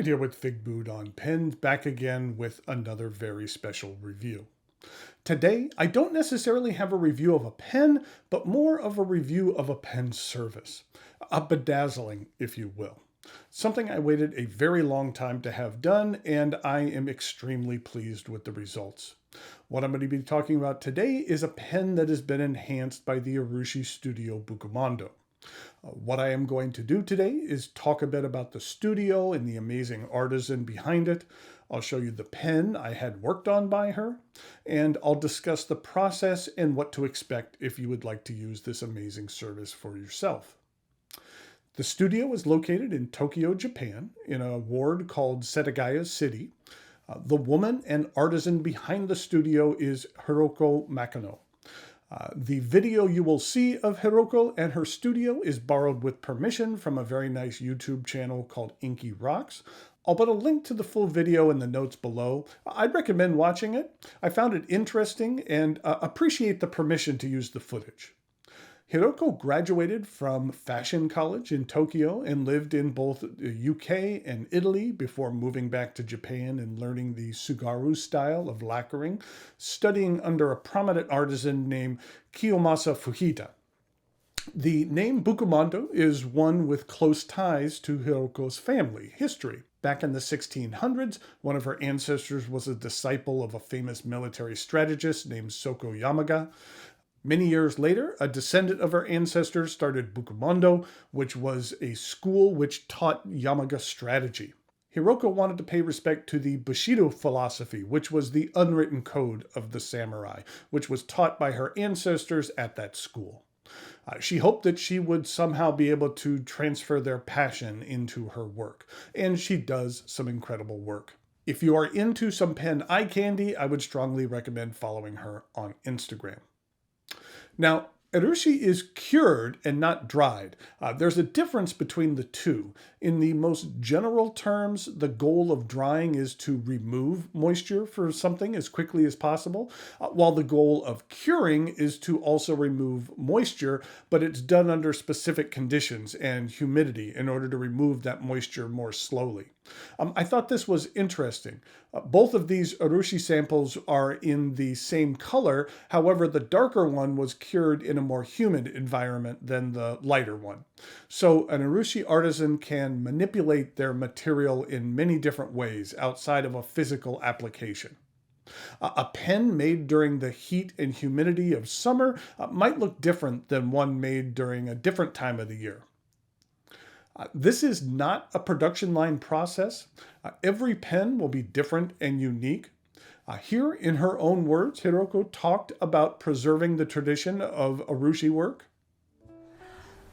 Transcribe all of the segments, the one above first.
David here with Figboot on Pens, back again with another very special review. Today, I don't necessarily have a review of a pen, but more of a review of a pen service. A bedazzling, if you will. Something I waited a very long time to have done, and I am extremely pleased with the results. What I'm going to be talking about today is a pen that has been enhanced by the Urushi studio Bokumondoh. What I am going to do today is talk a bit about the studio and the amazing artisan behind it. I'll show you the pen I had worked on by her, and I'll discuss the process and what to expect if you would like to use this amazing service for yourself. The studio is located in Tokyo, Japan, in a ward called Setagaya City. The woman and artisan behind the studio is Hiroko Makino. The video you will see of Hiroko and her studio is borrowed with permission from a very nice YouTube channel called Inky Rocks. I'll put a link to the full video in the notes below. I'd recommend watching it. I found it interesting and appreciate the permission to use the footage. Hiroko graduated from fashion college in Tokyo and lived in both the UK and Italy before moving back to Japan and learning the Tsugaru style of lacquering, studying under a prominent artisan named Kiyomasa Fujita. The name Bokumondoh is one with close ties to Hiroko's family history. Back in the 1600s, one of her ancestors was a disciple of a famous military strategist named Soko Yamaga. Many years later, a descendant of her ancestors started Bokumondoh, which was a school which taught Yamaga strategy. Hiroko wanted to pay respect to the Bushido philosophy, which was the unwritten code of the samurai, which was taught by her ancestors at that school. She hoped that she would somehow be able to transfer their passion into her work, and she does some incredible work. If you are into some pen eye candy, I would strongly recommend following her on Instagram. Now, Urushi is cured and not dried. There's a difference between the two. In the most general terms, the goal of drying is to remove moisture for something as quickly as possible, while the goal of curing is to also remove moisture, but it's done under specific conditions and humidity in order to remove that moisture more slowly. I thought this was interesting. Both of these Urushi samples are in the same color. However, the darker one was cured in a more humid environment than the lighter one. So an Urushi artisan can manipulate their material in many different ways outside of a physical application. A pen made during the heat and humidity of summer might look different than one made during a different time of the year. This is not a production line process. Every pen will be different and unique. Here, in her own words, Hiroko talked about preserving the tradition of Urushi work.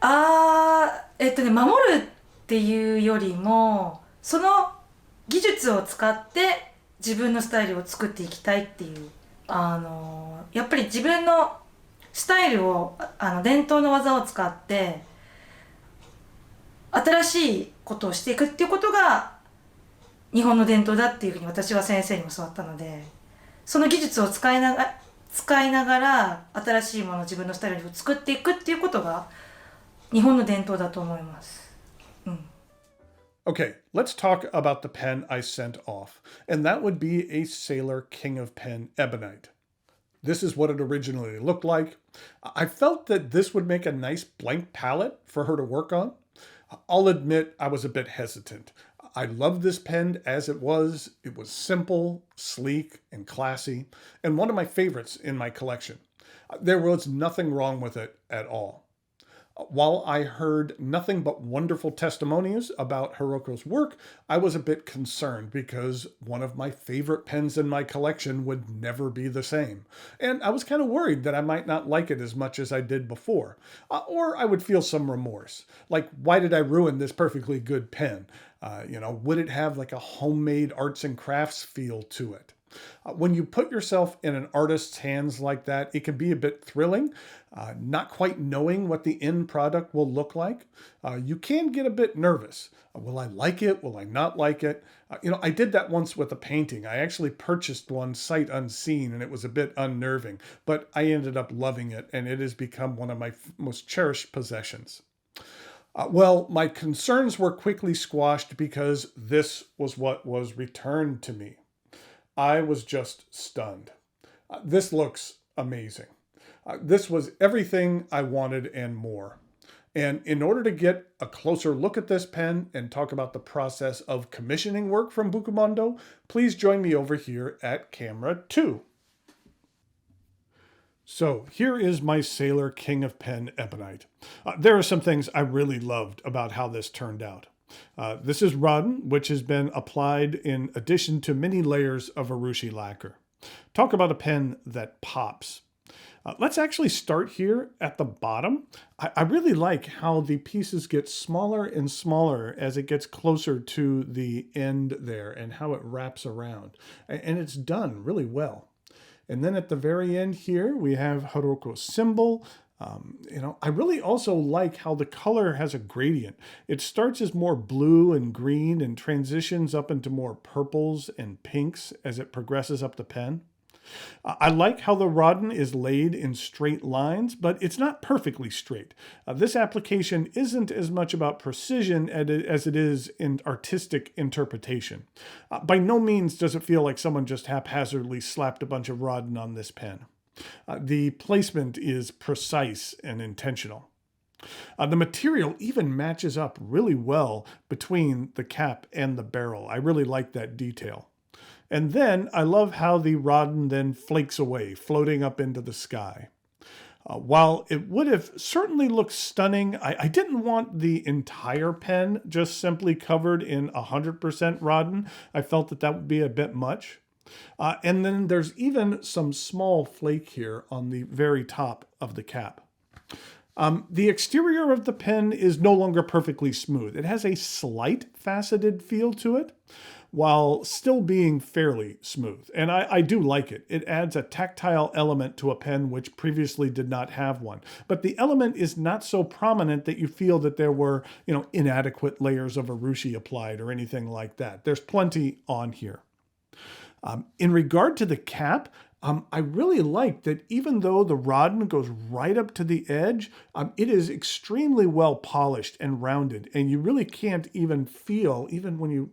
守るっていうよりも、その技術を使って自分のスタイルを作っていきたいっていう、やっぱり自分のスタイルを伝統の技を使って新しいことをしていくっていうことが日本の伝統だっていうふうに私は先生に教わったので、その技術を使いながら新しいもの、自分のスタイルを作っていくっていうことが日本の伝統だと思います。Okay, let's talk about the pen I sent off, and that would be a Sailor King of Pen Ebonite. This is what it originally looked like. I felt that this would make a nice blank palette for her to work on. I'll admit I was a bit hesitant. I loved this pen as it was. It was simple, sleek, and classy, and one of my favorites in my collection. There was nothing wrong with it at all. While I heard nothing but wonderful testimonies about Hiroko's work, I was a bit concerned because one of my favorite pens in my collection would never be the same. And I was kind of worried that I might not like it as much as I did before. Or I would feel some remorse. Like, why did I ruin this perfectly good pen? Would it have like a homemade arts and crafts feel to it? When you put yourself in an artist's hands like that, it can be a bit thrilling, not quite knowing what the end product will look like. You can get a bit nervous. Will I like it? Will I not like it? I did that once with a painting. I actually purchased one sight unseen, and it was a bit unnerving, but I ended up loving it, and it has become one of my most cherished possessions. Well, my concerns were quickly squashed because this was what was returned to me. I was just stunned. This looks amazing. This was everything I wanted and more. And in order to get a closer look at this pen and talk about the process of commissioning work from Bokumondoh, please join me over here at camera 2. So here is my Sailor King of Pen Ebonite. There are some things I really loved about how this turned out. This is Rodden, which has been applied in addition to many layers of Urushi lacquer. Talk about a pen that pops. Let's actually start here at the bottom. I really like how the pieces get smaller and smaller as it gets closer to the end there and how it wraps around. And it's done really well. And then at the very end here, we have Haroko's symbol. I really also like how the color has a gradient. It starts as more blue and green and transitions up into more purples and pinks as it progresses up the pen. I like how the Rodden is laid in straight lines, but it's not perfectly straight. This application isn't as much about precision as it is in artistic interpretation. By no means does it feel like someone just haphazardly slapped a bunch of Rodden on this pen. The placement is precise and intentional. The material even matches up really well between the cap and the barrel. I really like that detail. And then I love how the Rodden then flakes away, floating up into the sky. While it would have certainly looked stunning, I didn't want the entire pen just simply covered in 100% Rodden. I felt that would be a bit much. And then there's even some small flake here on the very top of the cap. The exterior of the pen is no longer perfectly smooth. It has a slight faceted feel to it, while still being fairly smooth. And I do like it. It adds a tactile element to a pen which previously did not have one. But the element is not so prominent that you feel that there were, inadequate layers of Urushi applied or anything like that. There's plenty on here. In regard to the cap, I really like that even though the Rodden goes right up to the edge, it is extremely well polished and rounded. And you really can't even feel, even when you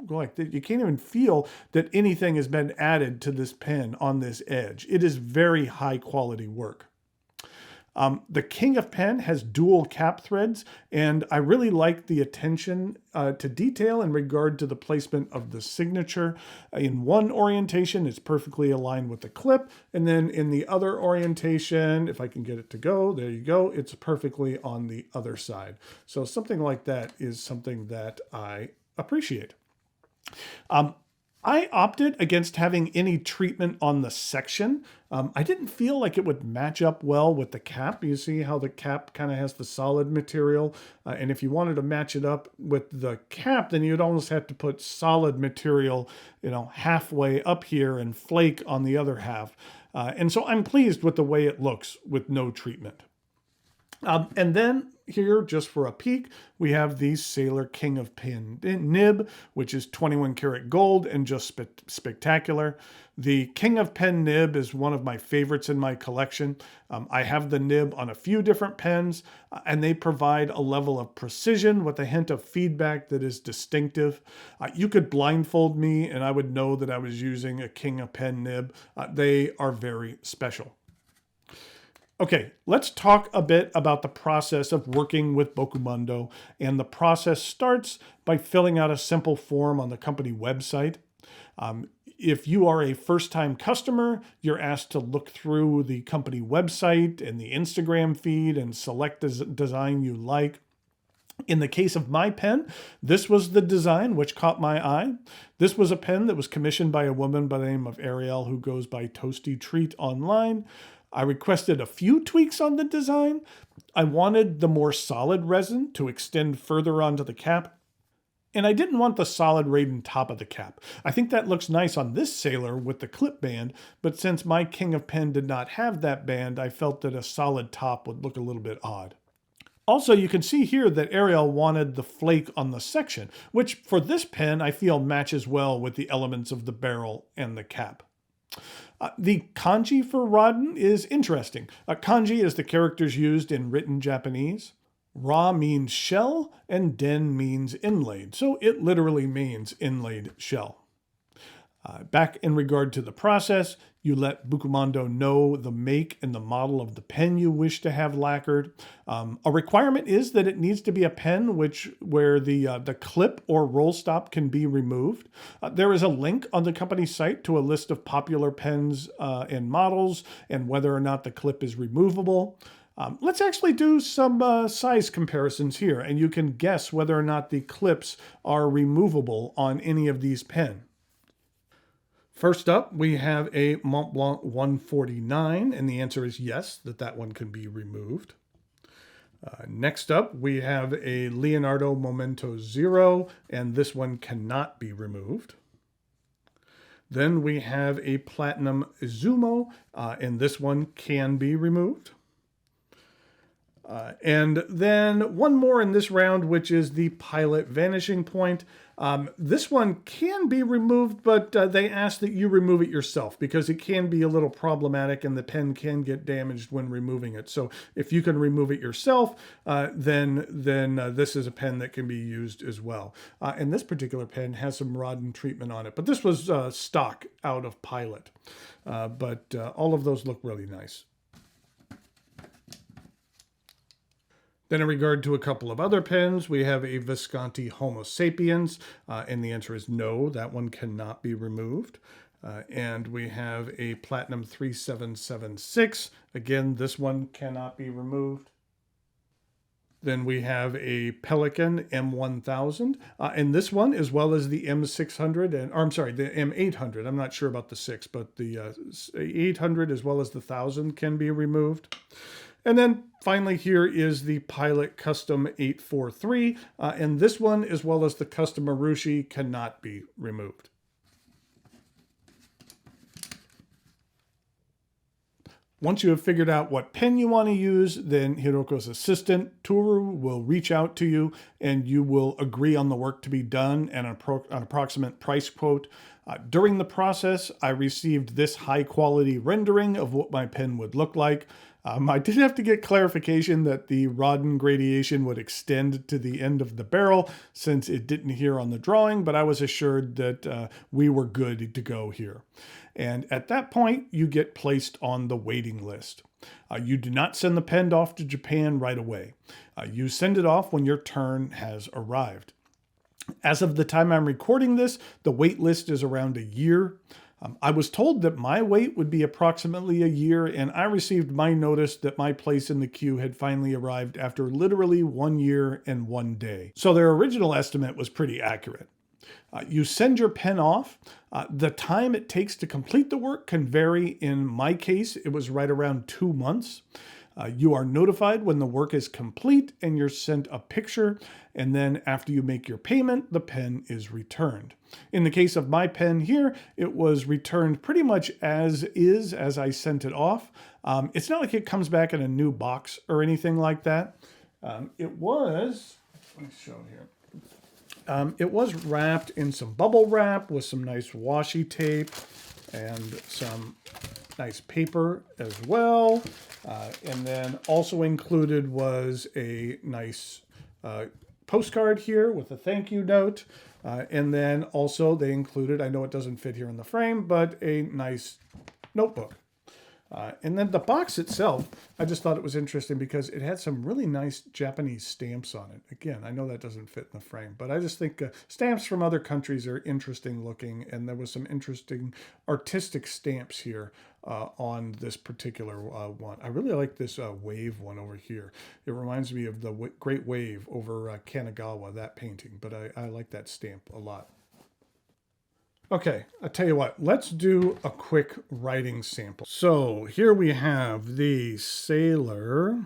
go like that, you can't even feel that anything has been added to this pen on this edge. It is very high quality work. The King of Pen has dual cap threads, and I really like the attention to detail in regard to the placement of the signature. In one orientation, it's perfectly aligned with the clip, and then in the other orientation, if I can get it to go, there you go, it's perfectly on the other side. So something like that is something that I appreciate. I opted against having any treatment on the section. I didn't feel like it would match up well with the cap. You see how the cap kind of has the solid material. And if you wanted to match it up with the cap, then you'd almost have to put solid material, halfway up here and flake on the other half. And so I'm pleased with the way it looks with no treatment. And then here, just for a peek, we have the Sailor King of Pen nib, which is 21 karat gold and just spectacular. The King of Pen nib is one of my favorites in my collection. I have the nib on a few different pens, and they provide a level of precision with a hint of feedback that is distinctive. You could blindfold me, and I would know that I was using a King of Pen nib. They are very special. Okay, let's talk a bit about the process of working with Bokumondoh, and the process starts by filling out a simple form on the company website. If you are a first-time customer, you're asked to look through the company website and the Instagram feed and select the design you like. In the case of my pen, this was the design which caught my eye. This was a pen that was commissioned by a woman by the name of Ariel, who goes by Toasty Treat online. I requested a few tweaks on the design. I wanted the more solid resin to extend further onto the cap. And I didn't want the solid Raiden top of the cap. I think that looks nice on this Sailor with the clip band, but since my King of Pen did not have that band, I felt that a solid top would look a little bit odd. Also, you can see here that Ariel wanted the flake on the section, which for this pen I feel matches well with the elements of the barrel and the cap. The kanji for Rodden is interesting. Kanji is the characters used in written Japanese. Ra means shell, and den means inlaid, so it literally means inlaid shell. Back in regard to the process, you let Bokumondoh know the make and the model of the pen you wish to have lacquered. A requirement is that it needs to be a pen where the clip or roll stop can be removed. There is a link on the company's site to a list of popular pens and models and whether or not the clip is removable. Let's actually do some size comparisons here, and you can guess whether or not the clips are removable on any of these pens. First up, we have a Mont Blanc 149, and the answer is yes, that one can be removed. Next up, we have a Leonardo Momento Zero, and this one cannot be removed. Then we have a Platinum Izumo, and this one can be removed. And then one more in this round, which is the Pilot Vanishing Point. This one can be removed, but they ask that you remove it yourself because it can be a little problematic and the pen can get damaged when removing it. So if you can remove it yourself, then this is a pen that can be used as well. And this particular pen has some Rodin treatment on it, but this was stock out of Pilot. But all of those look really nice. Then in regard to a couple of other pens, we have a Visconti Homo Sapiens, and the answer is no, that one cannot be removed. And we have a Platinum 3776. Again, this one cannot be removed. Then we have a Pelikan M1000, and this one, as well as the M600, the M800. I'm not sure about the 6, but the 800 as well as the 1000 can be removed. And then finally here is the Pilot Custom 843, and this one, as well as the Custom Urushi, cannot be removed. Once you have figured out what pen you want to use, then Hiroko's assistant, Toru, will reach out to you and you will agree on the work to be done and an approximate price quote. During the process, I received this high quality rendering of what my pen would look like. I did have to get clarification that the Rodin gradation would extend to the end of the barrel since it didn't here on the drawing, but I was assured that we were good to go here. And at that point, you get placed on the waiting list. You do not send the pen off to Japan right away. You send it off when your turn has arrived. As of the time I'm recording this, the wait list is around a year. I was told that my wait would be approximately a year, and I received my notice that my place in the queue had finally arrived after literally 1 year and 1 day. So their original estimate was pretty accurate. You send your pen off. The time it takes to complete the work can vary. In my case, it was right around 2 months. You are notified when the work is complete and you're sent a picture, and then after you make your payment, the pen is returned. In the case of my pen here, it was returned pretty much as is as I sent it off. It's not like it comes back in a new box or anything like that. It was wrapped in some bubble wrap with some nice washi tape and some nice paper as well. And then also included was a nice postcard here with a thank you note. And then also they included, I know it doesn't fit here in the frame, but a nice notebook. And then the box itself, I just thought it was interesting because it had some really nice Japanese stamps on it. Again, I know that doesn't fit in the frame, but I just think stamps from other countries are interesting looking, and there was some interesting artistic stamps here on this particular one. I really like this wave one over here. It reminds me of the Great Wave over Kanagawa, that painting, but I like that stamp a lot. Okay, I'll tell you what, let's do a quick writing sample. So here we have the Sailor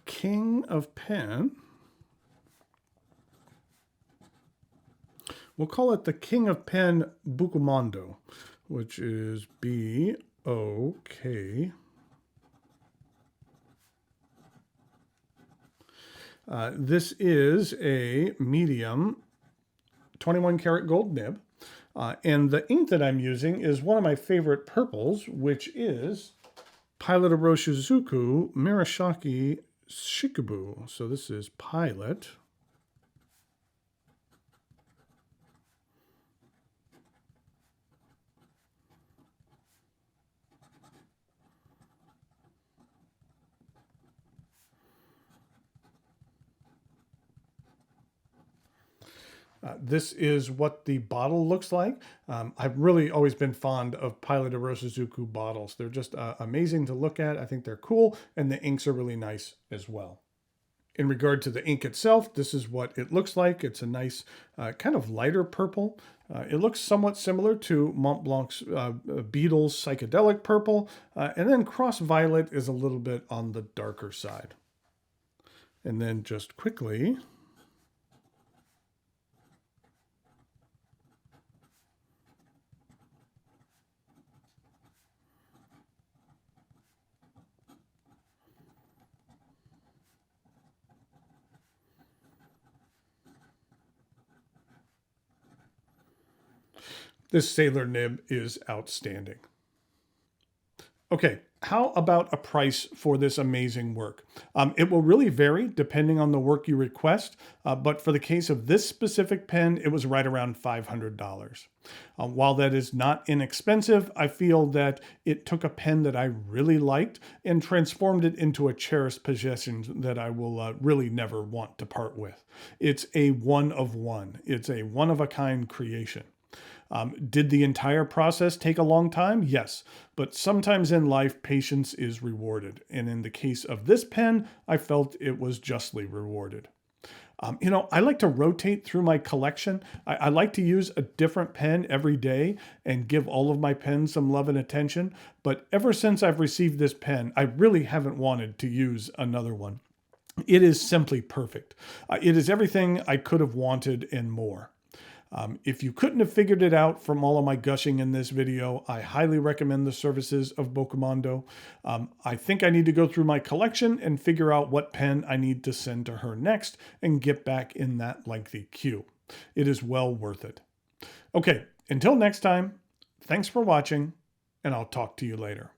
King of Pen. We'll call it the King of Pen Bokumondoh, which is B-O-K. This is a medium 21 karat gold nib. And the ink that I'm using is one of my favorite purples, which is Pilot Uroshizuku Murashaki Shikubu. So this is Pilot. This is what the bottle looks like. I've really always been fond of Pilot Uroshizuku bottles. They're just amazing to look at. I think they're cool, and the inks are really nice as well. In regard to the ink itself, this is what it looks like. It's a nice kind of lighter purple. It looks somewhat similar to Mont Blanc's Beetle's psychedelic purple, and then Cross Violet is a little bit on the darker side. And then just quickly, this sailor nib is outstanding. Okay, how about a price for this amazing work? It will really vary depending on the work you request, but for the case of this specific pen, it was right around $500. While that is not inexpensive, I feel that it took a pen that I really liked and transformed it into a cherished possession that I will really never want to part with. It's a one of one. It's a one-of-a-kind creation. Did the entire process take a long time? Yes, but sometimes in life, patience is rewarded. And in the case of this pen, I felt it was justly rewarded. I like to rotate through my collection. I like to use a different pen every day and give all of my pens some love and attention. But ever since I've received this pen, I really haven't wanted to use another one. It is simply perfect. It is everything I could have wanted and more. If you couldn't have figured it out from all of my gushing in this video, I highly recommend the services of Bokumondoh. I think I need to go through my collection and figure out what pen I need to send to her next and get back in that lengthy queue. It is well worth it. Okay, until next time, thanks for watching, and I'll talk to you later.